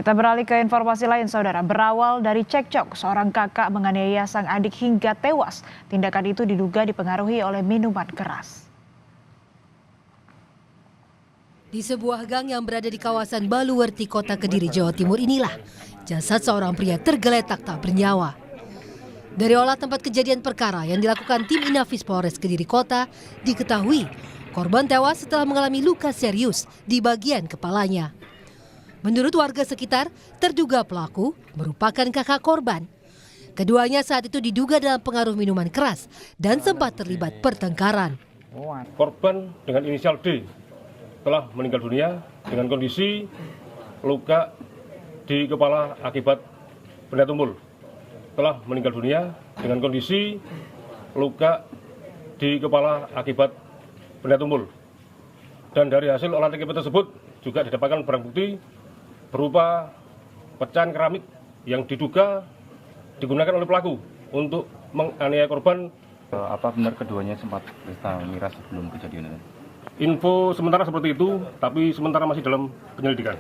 Kita beralih ke informasi lain, saudara. Berawal dari cekcok, seorang kakak menganiaya sang adik hingga tewas. Tindakan itu diduga dipengaruhi oleh minuman keras. Di sebuah gang yang berada di kawasan Baluwerti, Kota Kediri, Jawa Timur inilah jasad seorang pria tergeletak tak bernyawa. Dari olah tempat kejadian perkara yang dilakukan tim Inafis Polres Kediri Kota, diketahui korban tewas setelah mengalami luka serius di bagian kepalanya. Menurut warga sekitar, terduga pelaku merupakan kakak korban. Keduanya saat itu diduga dalam pengaruh minuman keras dan sempat terlibat pertengkaran. Korban dengan inisial D telah meninggal dunia dengan kondisi luka di kepala akibat benda tumpul. Telah meninggal dunia dengan kondisi luka di kepala akibat benda tumpul. Dan dari hasil olah TKP tersebut juga didapatkan barang bukti berupa pecahan keramik yang diduga digunakan oleh pelaku untuk menganiaya korban. Apa benar keduanya sempat pesta miras sebelum kejadian ini? Info sementara seperti itu, tapi sementara masih dalam penyelidikan.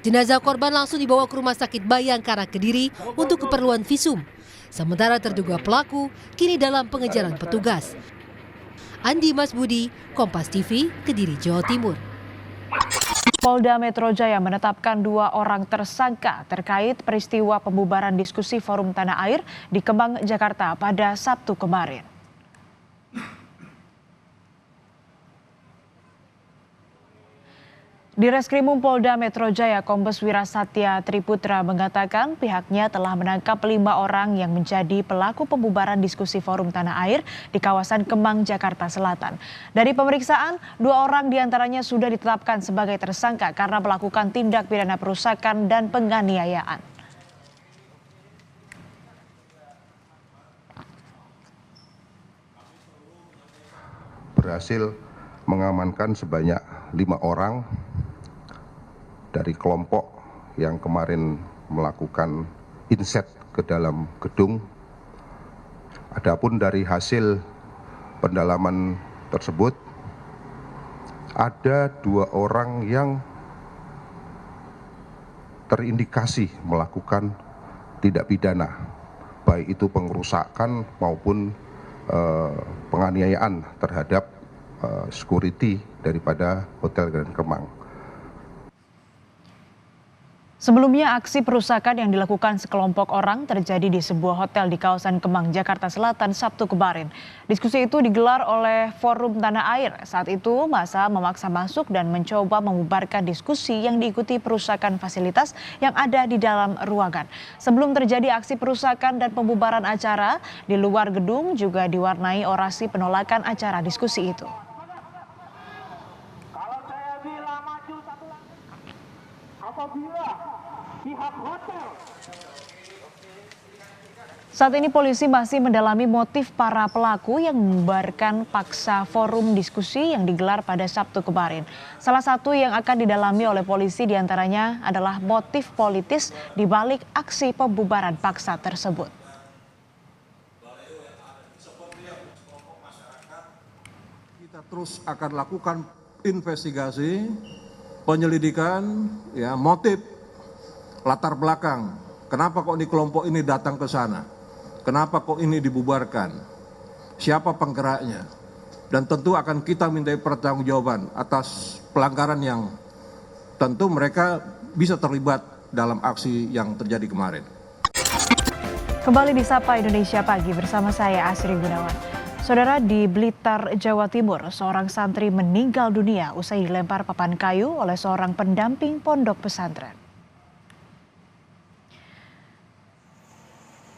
Jenazah korban langsung dibawa ke Rumah Sakit Bayangkara Kediri untuk keperluan visum. Sementara terduga pelaku kini dalam pengejaran petugas. Andi Mas Budi, Kompas TV, Kediri, Jawa Timur. Polda Metro Jaya menetapkan 2 orang tersangka terkait peristiwa pembubaran diskusi Forum Tanah Air di Kemang, Jakarta pada Sabtu kemarin. Di Reskrimum Polda Metro Jaya, Kombes Wirasatya Triputra mengatakan pihaknya telah menangkap 5 orang yang menjadi pelaku pembubaran diskusi Forum Tanah Air di kawasan Kemang, Jakarta Selatan. Dari pemeriksaan, 2 orang diantaranya sudah ditetapkan sebagai tersangka karena melakukan tindak pidana perusakan dan penganiayaan. Berhasil mengamankan sebanyak 5 orang dari kelompok yang kemarin melakukan inset ke dalam gedung. Adapun dari hasil pendalaman tersebut, ada 2 orang yang terindikasi melakukan tindak pidana, baik itu pengerusakan maupun penganiayaan terhadap security daripada Hotel Grand Kemang. Sebelumnya, aksi perusakan yang dilakukan sekelompok orang terjadi di sebuah hotel di kawasan Kemang, Jakarta Selatan, Sabtu kemarin. Diskusi itu digelar oleh Forum Tanah Air. Saat itu, massa memaksa masuk dan mencoba membubarkan diskusi yang diikuti perusakan fasilitas yang ada di dalam ruangan. Sebelum terjadi aksi perusakan dan pembubaran acara, di luar gedung juga diwarnai orasi penolakan acara diskusi itu. Saat ini polisi masih mendalami motif para pelaku yang membubarkan paksa forum diskusi yang digelar pada Sabtu kemarin. Salah satu yang akan didalami oleh polisi diantaranya adalah motif politis di balik aksi pembubaran paksa tersebut. Kita terus akan lakukan investigasi, penyelidikan, motif, latar belakang. Kenapa kok di kelompok ini datang ke sana? Kenapa kok ini dibubarkan? Siapa penggeraknya? Dan tentu akan kita mintai pertanggungjawaban atas pelanggaran yang tentu mereka bisa terlibat dalam aksi yang terjadi kemarin. Kembali di Sapa Indonesia Pagi bersama saya Asri Gunawan. Saudara, di Blitar, Jawa Timur, seorang santri meninggal dunia usai dilempar papan kayu oleh seorang pendamping pondok pesantren.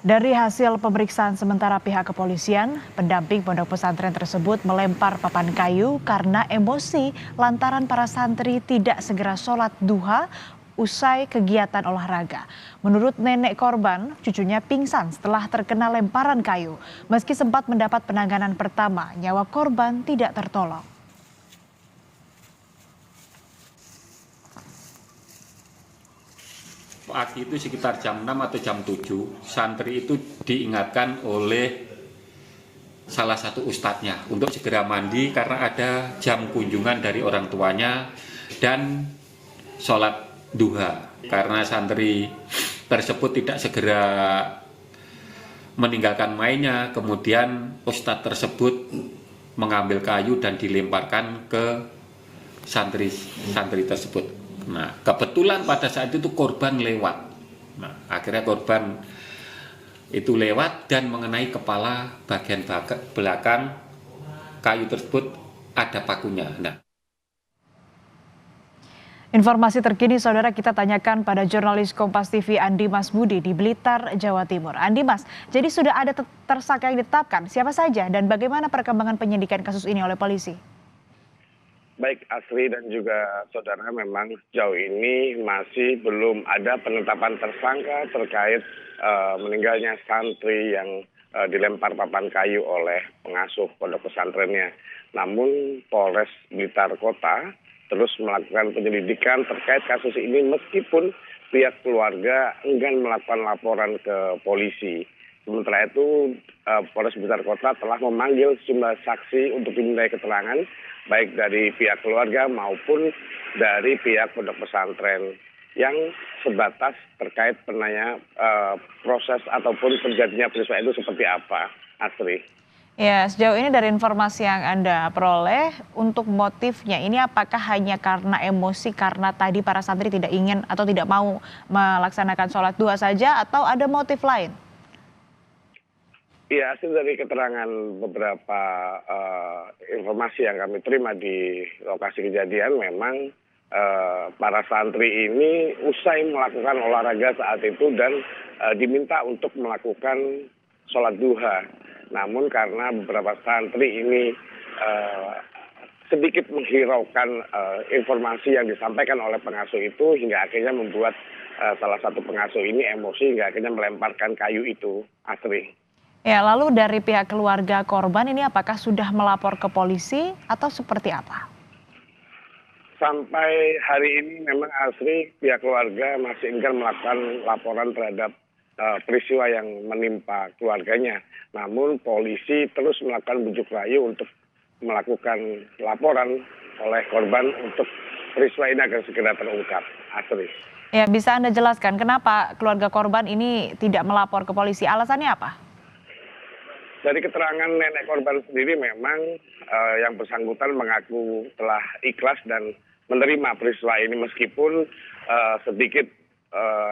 Dari hasil pemeriksaan sementara pihak kepolisian, pendamping pondok pesantren tersebut melempar papan kayu karena emosi lantaran para santri tidak segera sholat duha usai kegiatan olahraga. Menurut nenek korban, cucunya pingsan setelah terkena lemparan kayu. Meski sempat mendapat penanganan pertama, nyawa korban tidak tertolong. Pagi itu sekitar jam 6 atau jam 7, santri itu diingatkan oleh salah satu ustadznya untuk segera mandi karena ada jam kunjungan dari orang tuanya dan sholat duha karena santri tersebut tidak segera meninggalkan mainnya. Kemudian ustadz tersebut mengambil kayu dan dilemparkan ke santri tersebut. Nah, kebetulan pada saat itu korban lewat. Nah, akhirnya korban itu lewat dan mengenai kepala bagian belakang kayu tersebut ada pakunya. Nah, Informasi terkini saudara kita tanyakan pada jurnalis Kompas TV Andi Mas Budi di Blitar, Jawa Timur. Andi Mas, jadi sudah ada tersangka yang ditetapkan, siapa saja dan bagaimana perkembangan penyidikan kasus ini oleh polisi? Baik Asri dan juga saudara, memang sejauh ini masih belum ada penetapan tersangka terkait meninggalnya santri yang dilempar papan kayu oleh pengasuh pondok pesantrennya. Namun Polres Blitar Kota terus melakukan penyelidikan terkait kasus ini meskipun pihak keluarga enggan melakukan laporan ke polisi. Sementara itu Polres Blitar Kota telah memanggil sejumlah saksi untuk dimintai keterangan baik dari pihak keluarga maupun dari pihak pondok pesantren yang sebatas terkait proses ataupun terjadinya peristiwa itu seperti apa, Asri. Ya, sejauh ini dari informasi yang Anda peroleh, untuk motifnya ini apakah hanya karena emosi karena tadi para santri tidak ingin atau tidak mau melaksanakan sholat duha saja atau ada motif lain? Iya, hasil dari keterangan beberapa informasi yang kami terima di lokasi kejadian, memang para santri ini usai melakukan olahraga saat itu dan diminta untuk melakukan sholat duha. Namun karena beberapa santri ini sedikit menghiraukan informasi yang disampaikan oleh pengasuh itu hingga akhirnya membuat salah satu pengasuh ini emosi hingga akhirnya melemparkan kayu itu, Asri. Ya, lalu dari pihak keluarga korban ini apakah sudah melapor ke polisi atau seperti apa? Sampai hari ini memang Asri pihak keluarga masih enggan melakukan laporan terhadap peristiwa yang menimpa keluarganya. Namun polisi terus melakukan bujuk rayu untuk melakukan laporan oleh korban untuk peristiwa ini agar segera terungkap. Asri. Ya, bisa Anda jelaskan kenapa keluarga korban ini tidak melapor ke polisi? Alasannya apa? Dari keterangan nenek korban sendiri memang yang bersangkutan mengaku telah ikhlas dan menerima peristiwa ini meskipun sedikit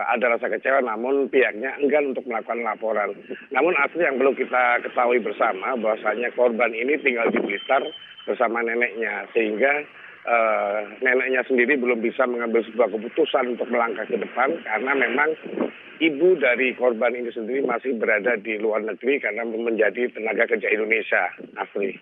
ada rasa kecewa, namun pihaknya enggan untuk melakukan laporan. Namun asli yang perlu kita ketahui bersama bahwasanya korban ini tinggal di Blitar bersama neneknya, sehingga neneknya sendiri belum bisa mengambil sebuah keputusan untuk melangkah ke depan karena memang ibu dari korban ini sendiri masih berada di luar negeri karena menjadi tenaga kerja Indonesia, Asli.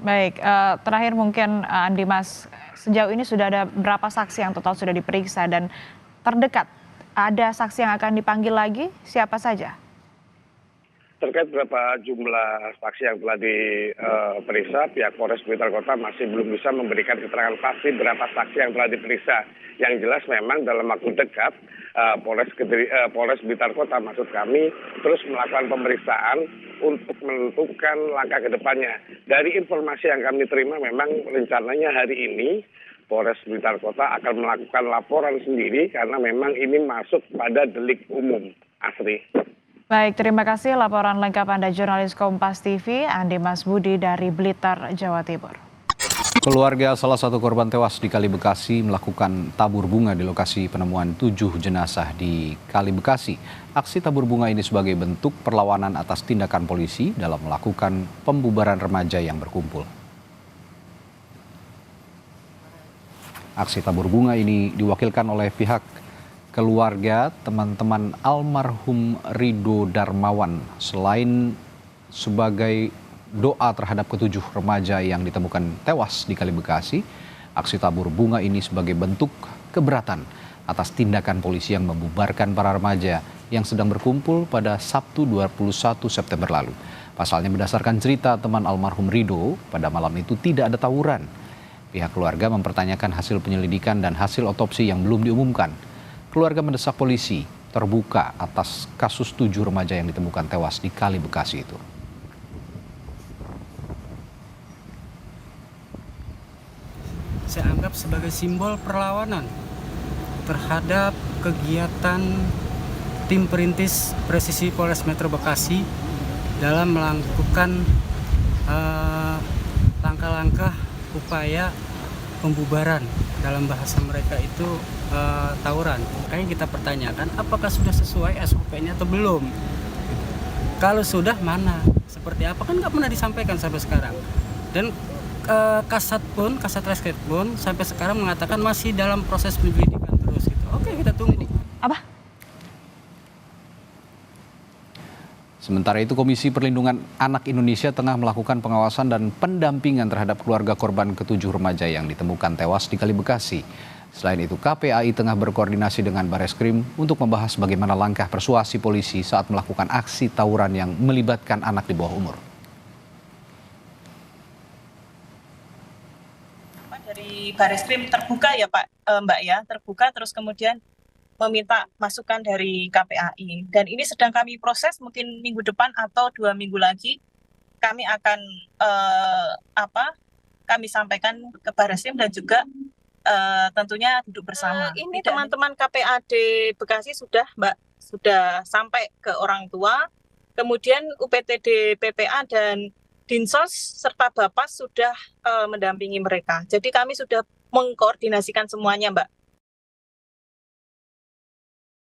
Baik, terakhir mungkin Andi Mas, sejauh ini sudah ada berapa saksi yang total sudah diperiksa dan terdekat ada saksi yang akan dipanggil lagi, siapa saja? Terkait berapa jumlah saksi yang telah diperiksa, pihak Polres Blitar Kota masih belum bisa memberikan keterangan pasti berapa saksi yang telah diperiksa. Yang jelas memang dalam waktu dekat Polres Blitar Kota maksud kami terus melakukan pemeriksaan untuk menentukan langkah ke depannya. Dari informasi yang kami terima memang rencananya hari ini Polres Blitar Kota akan melakukan laporan sendiri karena memang ini masuk pada delik umum, Asri. Baik, terima kasih laporan lengkap Anda jurnalis Kompas TV, Andi Mas Budi dari Blitar, Jawa Timur. Keluarga salah satu korban tewas di Kali Bekasi melakukan tabur bunga di lokasi penemuan 7 jenazah di Kali Bekasi. Aksi tabur bunga ini sebagai bentuk perlawanan atas tindakan polisi dalam melakukan pembubaran remaja yang berkumpul. Aksi tabur bunga ini diwakilkan oleh pihak keluarga teman-teman almarhum Rido Darmawan. Selain sebagai doa terhadap ketujuh remaja yang ditemukan tewas di Kali Bekasi, aksi tabur bunga ini sebagai bentuk keberatan atas tindakan polisi yang membubarkan para remaja yang sedang berkumpul pada Sabtu 21 September lalu. Pasalnya berdasarkan cerita teman almarhum Rido, pada malam itu tidak ada tawuran. Pihak keluarga mempertanyakan hasil penyelidikan dan hasil otopsi yang belum diumumkan. Keluarga mendesak polisi terbuka atas kasus 7 remaja yang ditemukan tewas di Kali Bekasi itu. Saya anggap sebagai simbol perlawanan terhadap kegiatan tim perintis presisi Polres Metro Bekasi dalam melakukan langkah-langkah upaya pembubaran, dalam bahasa mereka itu tawuran. Makanya kita pertanyakan apakah sudah sesuai SOP-nya atau belum. Kalau sudah, mana? Seperti apa? Kan nggak pernah disampaikan sampai sekarang. Dan Kasat Reskrim pun sampai sekarang mengatakan masih dalam proses penyelidikan terus. Gitu. Oke, kita tunggu. Apa? Sementara itu, Komisi Perlindungan Anak Indonesia tengah melakukan pengawasan dan pendampingan terhadap keluarga korban ke-7 remaja yang ditemukan tewas di Kali Bekasi. Selain itu, KPAI tengah berkoordinasi dengan Bareskrim untuk membahas bagaimana langkah persuasi polisi saat melakukan aksi tawuran yang melibatkan anak di bawah umur. Dari Bareskrim terbuka ya Pak, Mbak ya, terbuka terus kemudian meminta masukan dari KPAI, dan ini sedang kami proses, mungkin minggu depan atau 2 minggu lagi kami akan kami sampaikan ke Bareskrim dan juga tentunya duduk bersama. Ini teman-teman KPAD Bekasi sudah Mbak, sudah sampai ke orang tua, kemudian UPTD PPA dan Dinsos serta Bapas sudah mendampingi mereka. Jadi kami sudah mengkoordinasikan semuanya Mbak.